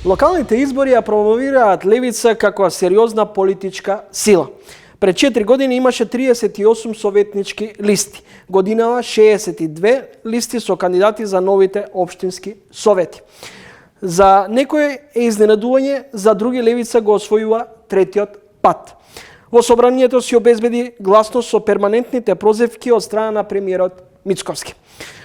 Локалните избори ја промовираат левица како сериозна политичка сила. Пред 4 години имаше 38 советнички листи. Годинава 62 листи со кандидати за новите општински совети. За некои е изненадување, за други левица го освојува третиот пат. Во собранието си обезбеди гласност со перманентните прозивки од страна на премиерот Мицковски.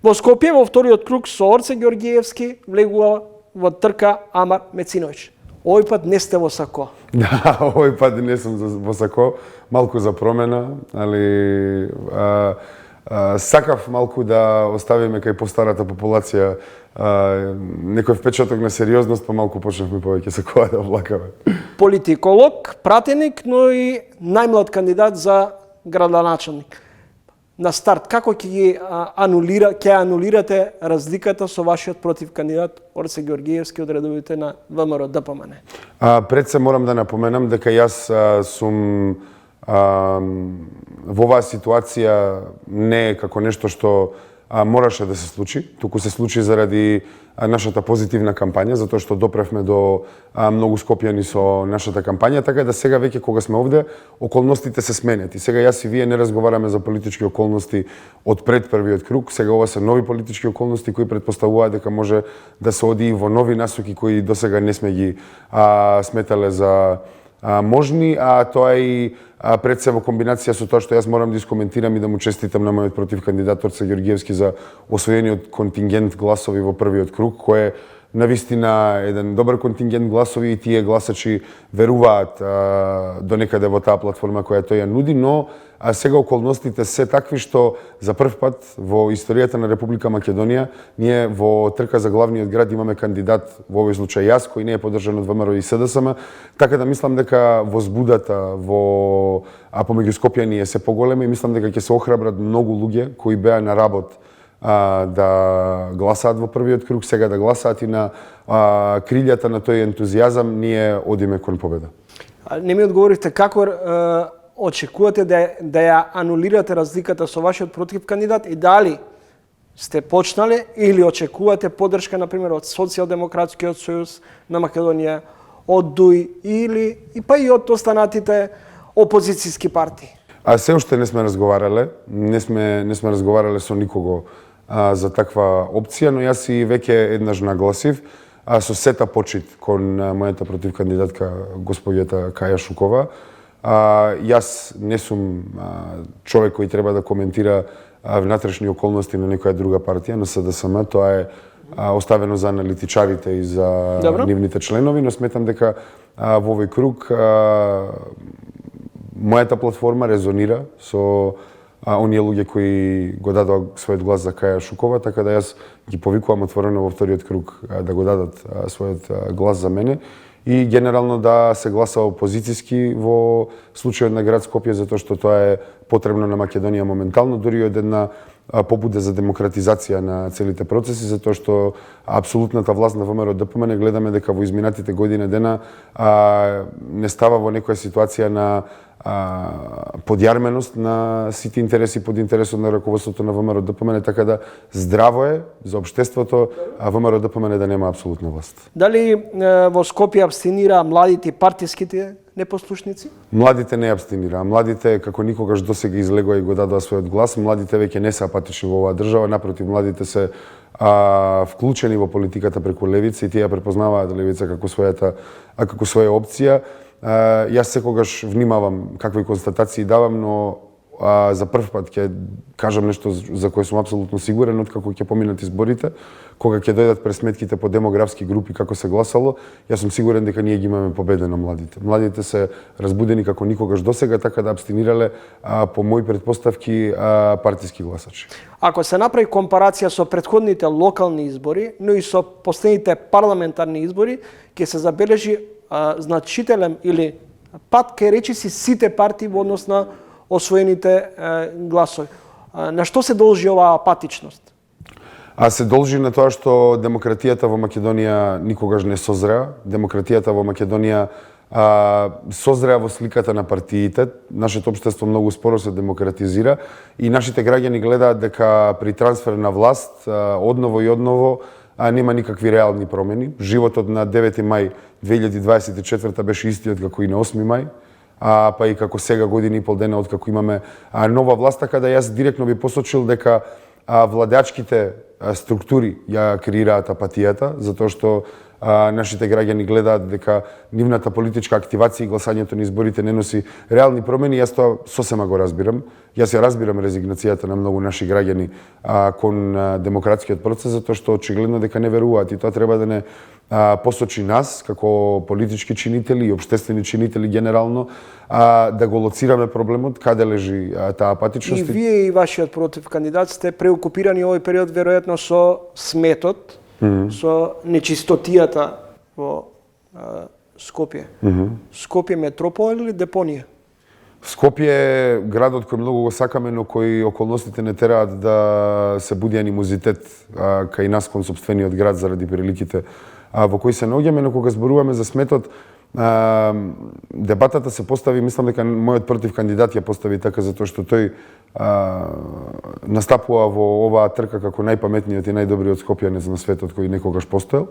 Во Скопје во вториот круг со Орце Ѓорѓиевски влегува во трка Амар Мециновиќ. Овој пат не сте во сако. Да, овој пат не сум во сако, малку за промена, али сакав малку да оставиме кај постарата популација некој впечаток на сериозност, па малку почнавме повеќе сакова да влакаме. Политиколог, пратеник, но и најмлад кандидат за градоначалник. На старт, како ќе анулирате разликата со вашиот против кандидат Орце Ѓорѓиевски од редовите на ВМРО ДПМН? Пред се морам да напоменам дека јас сум во оваа ситуација не како нешто што мораше да се случи, туку се случи заради нашата позитивна кампања, затоа што допревме до многу скопјани со нашата кампања, така да сега веќе кога сме овде, околностите се сменети. Сега јас и вие не разговараме за политички околности од пред првиот круг, сега ова се нови политички околности кои претпоставуваат дека може да се оди во нови насоки кои досега не сме ги сметале за можни, а тоа и пред се во комбинација со тоа што јас морам да искоментирам и да му честитам на мојот против кандидат Орце Ѓорѓиевски за освоениот контингент гласови во првиот круг, кој е навистина еден добар контингент гласови и тие гласачи веруваат до некаде во таа платформа која тој ја нуди, но сега околностите се такви што за прв пат во историјата на Република Македонија ние во трка за главниот град имаме кандидат, во овој случај јас, кој не е поддржан од ВМРО и СДСМ, така да мислам дека возбудата помеѓу скопјани е се поголема и мислам дека ќе се охрабрат многу луѓе кои беа на работ да гласаат во првиот круг, сега да гласаат и на крилјата на тој ентузијазам, ние одиме кон победа. Не ми одговоривте како очекувате да ја анулирате разликата со вашиот против кандидат и дали сте почнале или очекувате поддршка, например, од Социјалдемократскиот сојуз на Македонија, од ДУИ или и од останатите опозицијски партии? Се уште не сме разговарале, не сме разговарале со никого за таква опција, но јас и веќе еднаш нагласив со сета почит кон мојата против кандидатка господјата Каја Шукова. Јас не сум човек кој треба да коментира внатрешни околности на некоја друга партија, на СДСМ, тоа е оставено за аналитичарите и за нивните членови, но сметам дека во овој круг мојата платформа резонира со оние луѓе кои го дадоа својот глас за Каја Шукова, така да јас ги повикувам отворено во вториот круг да го дадат својот глас за мене и генерално да се гласа опозицијски во случајот на град Скопје, затоа што тоа е потребно на Македонија моментално, дури од една побуда за демократизација на целите процеси, затоа што апсолутната власт на ВМРО ДПМН гледаме дека во изминатите година дена не става во некоја ситуација на подјарменост на сите интереси под интересот на раководството на ВМРО ДПМН, така да здраво е за општеството ВМРО ДПМН да нема апсолутна власт. Дали во Скопје абстинира младите и партиските непослушници? Младите не абстинира. Младите како никогаш досега излегоа и го дадоа својот глас. Младите веќе не се апатични во оваа држава, напротив, младите се вклучени во политиката преку левица и тие ја препознаваат левица како своја опција. Јас секогаш внимавам какви констатации давам, но за прв пат ќе кажам нешто за кое сум апсолутно сигурен, откако ќе поминат изборите, кога ќе дојдат пресметките по демографски групи како се гласало, јас сум сигурен дека ние ги имаме победа на младите. Младите се разбудени како никогаш досега, така да абстинирале по мои предпоставки партиски гласачи. Ако се направи компарација со претходните локални избори, но и со последните парламентарни избори, ќе се забележи значителен или пат кај речиси сите партии во однос на освоените гласови. На што се должи оваа апатичност? Се должи на тоа што демократијата во Македонија никогаш не созреа. Демократијата во Македонија созреа во сликата на партиите. Нашето општество многу споро се демократизира и нашите граѓани гледаат дека при трансфер на власт одново и одново нема никакви реални промени. Животот на 9 мај 2024 беше истиот како и на 8 мај, па и како сега година и пол дена од како имаме нова власт, така да јас директно би посочил дека владеачките структури ја креираат апатијата, затоа што нашите граѓани гледаат дека нивната политичка активација и гласањето на изборите не носи реални промени. Јас тоа сосема го разбирам. Јас ја разбирам резигнацијата на многу наши граѓани кон демократскиот процес, затоа што очигледно дека не веруваат и тоа треба да не посочи нас како политички чинители и општествени чинители генерално да го лоцираме проблемот, каде лежи таа апатичност. И вие и вашиот против кандидат сте преокупирани овој период веројатно со сметот, со нечистотијата во Скопје. Скопје метропола или депонија? Скопје е градот кој многу го сакаме, но кој околностите не тераат да се буди анимозитет кај нас кон сопствениот град заради приликите во кои се наоѓаме, но кога зборуваме за сметот, дебатата се постави, мислам дека мојот против кандидат ја постави така затоа што тој настапува во оваа трка како најпаметниот и најдобриот скопјанец на светот кој некогаш постоел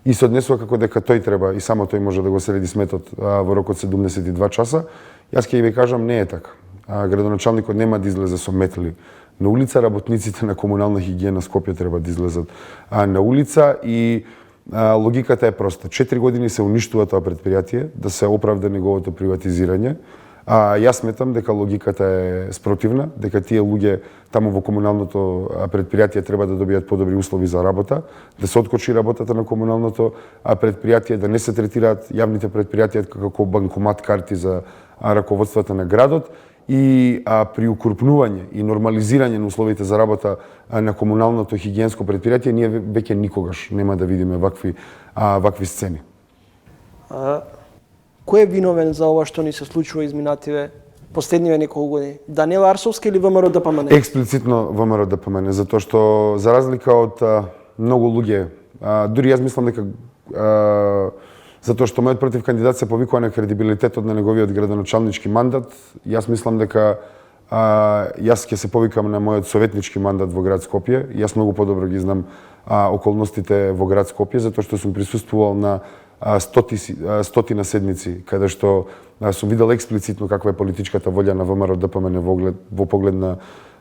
и се однесува како дека тој треба и само тој може да го среди сметот во рокот 72 часа. Јас ќе ви кажам, не е така. Градоначалникот нема да излезе со метли на улица, работниците на комунална хигиена Скопје треба да излезат на улица и логиката е проста. 4 години се уништува тоа предпријатие, да се оправда неговото приватизирање. Јас сметам дека логиката е спротивна, дека тие луѓе таму во комуналното предпријатие треба да добијат подобри услови за работа, да се откочи работата на комуналното предпријатие, да не се третираат јавните предпријатија како банкомат карти за раководството на градот и при укрупнување и нормализирање на условите за работа на комуналното хигиенско предпријатие ние веќе никогаш нема да видиме вакви сцени. Кој е виновен за ова што ни се случува изминативе последниве неколку години? Даниел Арсовски или ВМРО ДПМН? Експлицитно ВМРО ДПМН, затоа што за разлика од многу луѓе, дури јас мислам дека затоа што мојот против кандидат се повикува на кредибилитетот на неговиот градоначалнички мандат, јас мислам дека јас ќе се повикам на мојот советнички мандат во град Скопје. Јас многу подобро ги знам околностите во град Скопје, затоа што сум присуствувал на стотина седмици, каде што сум видел експлицитно каква е политичката волја на ВМРО ДПМН во поглед на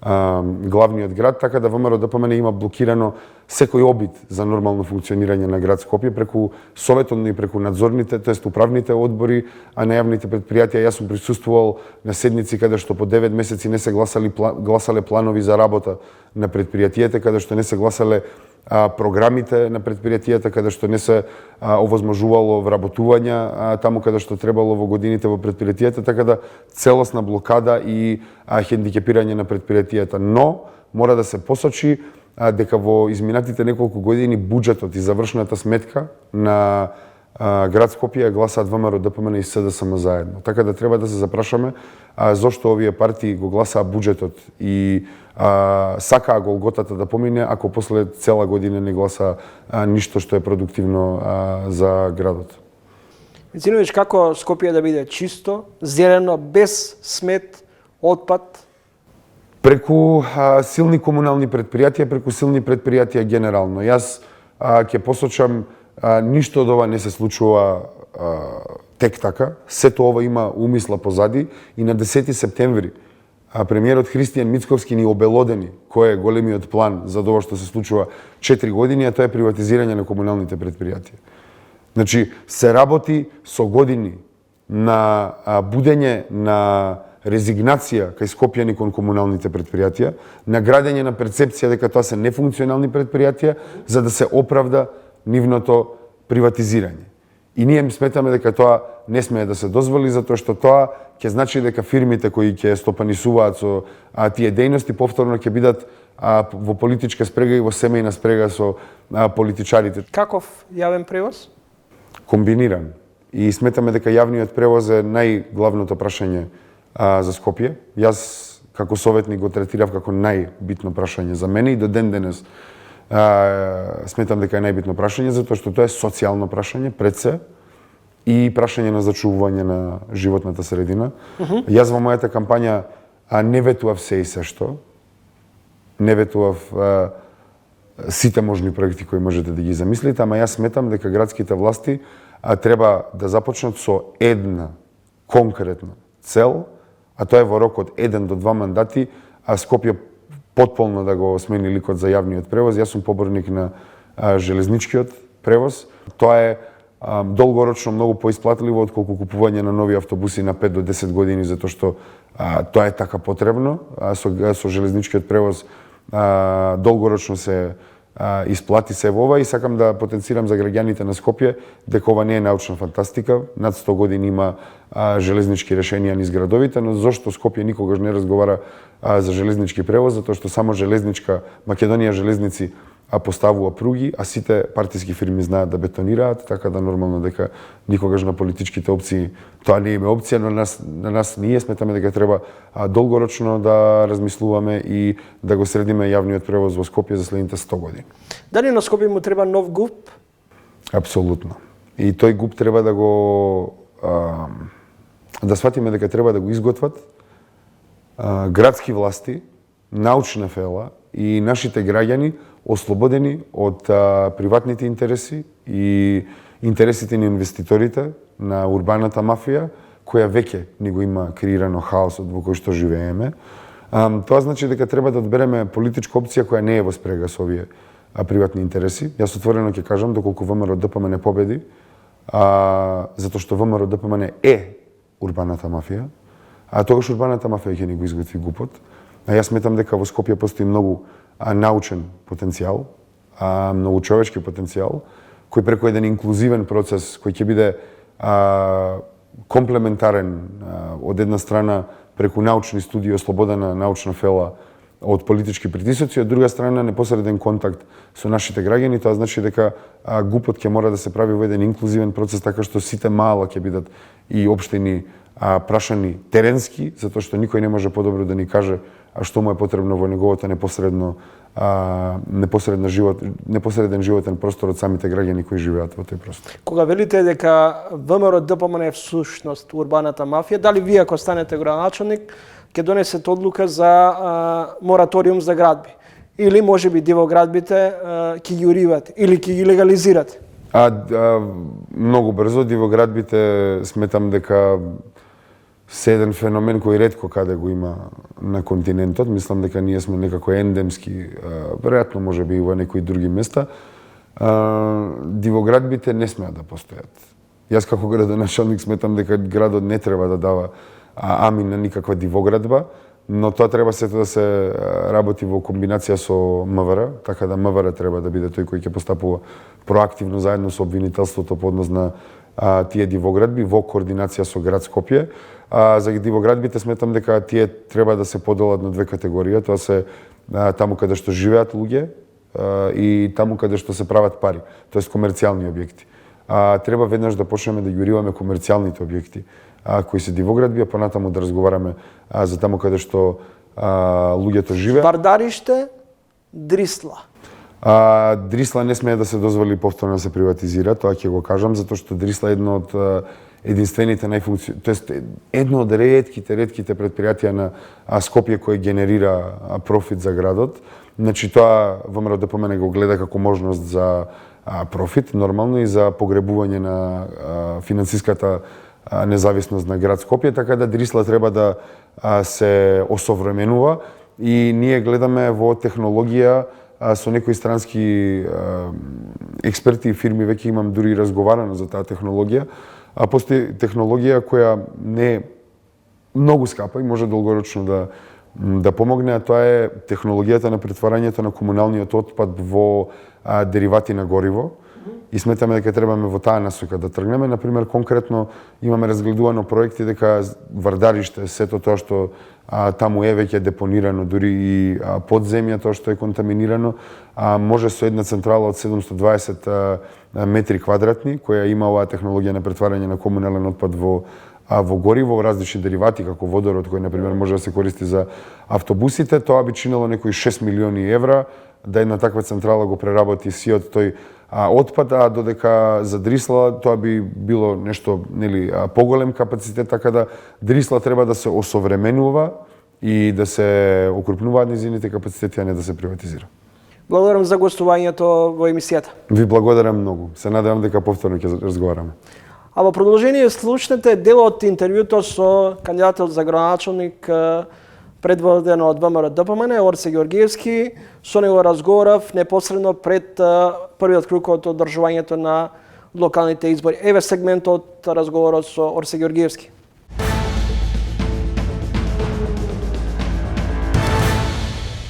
главниот град, така да ВМРО ДПМН има блокирано секој обид за нормално функционирање на град Скопје преку советот и преку надзорните, тоест управните одбори, на јавните предпријатија. Јас сум присуствувал на седници каде што по 9 месеци не се гласале планови за работа на предпријатијата, каде што не се гласале програмите на предпријатијата, каде што не се овозможувало вработување таму каде што требало во годините во предпријатијата, така да целосна блокада и хендикепирање на предпријатијата. Но мора да се посочи дека во изминатите неколку години буџетот и завршната сметка на град Скопје гласаат ВМРО ДПМН и СДСМ заедно. Така да треба да се запрашаме зошто овие партии го гласаа буџетот и сакаа голготата да помине, ако после цела година не гласа ништо што е продуктивно за градот. Мициновиќ, како Скопје да биде чисто, зелено, без смет, отпад? Преку силни комунални предпријатија, преку силни предпријатија генерално. Јас ќе посочам, ништо од ова не се случува тек така. Сето ова има умисла позади и на 10 септември премиерот Христијан Мицковски ни обелодени кој е големиот план за ова што се случува 4 години, а тоа е приватизирање на комуналните предпријатија. Значи, се работи со години на будење на резигнација кај скопјани кон комуналните предпријатија, на градење на перцепција дека тоа се нефункционални предпријатија, за да се оправда нивното приватизирање. И ние сметаме дека тоа не смее да се дозволи, затоа што тоа ќе значи дека фирмите кои ќе стопанисуваат со тие дејности повторно ќе бидат во политичка спрега и во семејна спрега со политичарите. Каков јавен превоз? Комбиниран. И сметаме дека јавниот превоз е најглавното прашање за Скопје. Јас како советник го третирав како најбитно прашање за мене и до ден денес сметам дека е најбитно прашање, затоа што тоа е социјално прашање пред се и прашање на зачувување на животната средина. Јас во мојата кампања не ветував се и се што. Не ветував сите можни проекти кои можете да ги замислите, ама јас сметам дека градските власти треба да започнат со една конкретна цел, а тоа е во рок од 1 до 2 мандати, а Скопје потполно да го смени ликот за јавниот превоз. Јас сум поборник на железничкиот превоз. Тоа е долгорочно многу поисплатливо отколку купување на нови автобуси на 5 до 10 години, затоа што тоа е така потребно. Со железничкиот превоз долгорочно се исплати се во ова и сакам да потенцирам за граѓаните на Скопје дека ова не е научна фантастика. Над 100 години има железнички решенија низ градовите, но зошто Скопје никогаш не разговара за железнички превоз? Затоа што само железничка Македонија железници поставува пруги, а сите партиски фирми знаат да бетонираат, така да нормално дека никогаш на политичките опции тоа не е опција, но на нас ние сметаме дека треба долгорочно да размислуваме и да го средиме јавниот превоз во Скопје за следните 100 години. Дали на Скопје му треба нов ГУП? Апсолутно. И тој ГУП треба да го да сватиме дека треба да го изготват градски власти, научна фела и нашите граѓани ослободени од приватните интереси и интересите на инвеститорите, на урбаната мафија, која веќе ни го има креирано хаосот во кој што живееме. Тоа значи дека треба да одбереме политичка опција која не е во спрега со овие приватни интереси. Јас отворено ќе кажам, доколку ВМРО ДПМН победи, затоа што ВМРО ДПМН е урбаната мафија, а тогаш урбаната мафија ќе ни го изготви ГУПот. А јас сметам дека во Скопје постои многу научен потенцијал, многу човечки потенцијал, кој преку еден инклузивен процес, кој ќе биде комплементарен од една страна преку научни студии, ослободена научна фела од политички притисоци, од друга страна непосреден контакт со нашите граѓани. Тоа значи дека ГУПот ќе мора да се прави во еден инклузивен процес, така што сите мала ќе бидат и општини прашани теренски, затоа што никој не може подобро да ни каже што му е потребно во неговото непосреден животен простор од самите граѓани кои живеат во тој простор. Кога велите дека ВМРО ДПМН е всушност урбаната мафија, дали вие ако станете градоначалник ќе донесете одлука за мораториум за градби? Или можеби дивоградбите ќе ги уривате или ќе ги легализирате? Многу брзо дивоградбите сметам дека се еден феномен кој ретко каде го има на континентот. Мислам дека ние сме некако ендемски, веројатно можеби и во некои други места. Дивоградбите не смеат да постојат. Јас како градоначалник сметам дека градот не треба да дава амин на никаква дивоградба, но тоа треба сето да се работи во комбинација со МВР, така да МВР треба да биде тој кој ќе постапува проактивно заедно со обвинителството по однос на тие дивоградби во координација со град Скопје. За дивоградбите сметам дека тие треба да се поделат на две категории. Тоа се таму каде што живеат луѓе и таму каде што се прават пари, тоест комерцијални објекти. Треба веднаш да почнеме да ги уриваме комерцијалните објекти кои се дивоградби, а понатаму да разговараме за таму каде што луѓето живеат. Вардариште, Дрисла. Дрисла не смее да се дозволи повторно да се приватизира, тоа ќе го кажам, затоа што Дрисла е едно од единствените тоест едно од ретките предпријатија на Скопје кој генерира профит за градот. Значи тоа ВМРО ДПМН го гледа како можност за профит, нормално, и за погребување на финансиската независност на град Скопје, така да Дрисла треба да се осовременува и ние гледаме во технологија со некои странски експерти и фирми, веќе имам дури разговарано за таа технологија. Постои технологија која не е многу скапа и може долгорочно да помогне, а тоа е технологијата на претварањето на комуналниот отпад во деривати на гориво. И сметаме дека требаме во таа насока да тргнеме. Например, конкретно имаме разгледувано проекти дека Вардариште, сето тоа што таму е веќе депонирано, дури и под земја тоа што е контаминирано, може со една централа од 720 метри квадратни, која има оваа технологија на претварање на комунален отпад во гориво, во различни деривати, како водород, кој, например, може да се користи за автобусите. Тоа би чинело некои 6 милиони евра, да една таква централа го преработи сиот тој отпад, а додека за Дрисла тоа би било нешто поголем капацитет, така да Дрисла треба да се осовременува и да се окрупнуваат низините капацитети, а не да се приватизира. Благодарам за гостувањето во емисијата. Ви благодарам многу. Се надевам дека повторно ќе разговараме. А во продолжение слушнете дел од интервјуто со кандидатот за градоначалник предводен од ВМРО ДПМН Орсе Ѓоргиевски. Со него разговарав непосредно пред првиот круг од одржувањето на локалните избори. Еве сегмент од разговорот со Орсе Ѓоргиевски.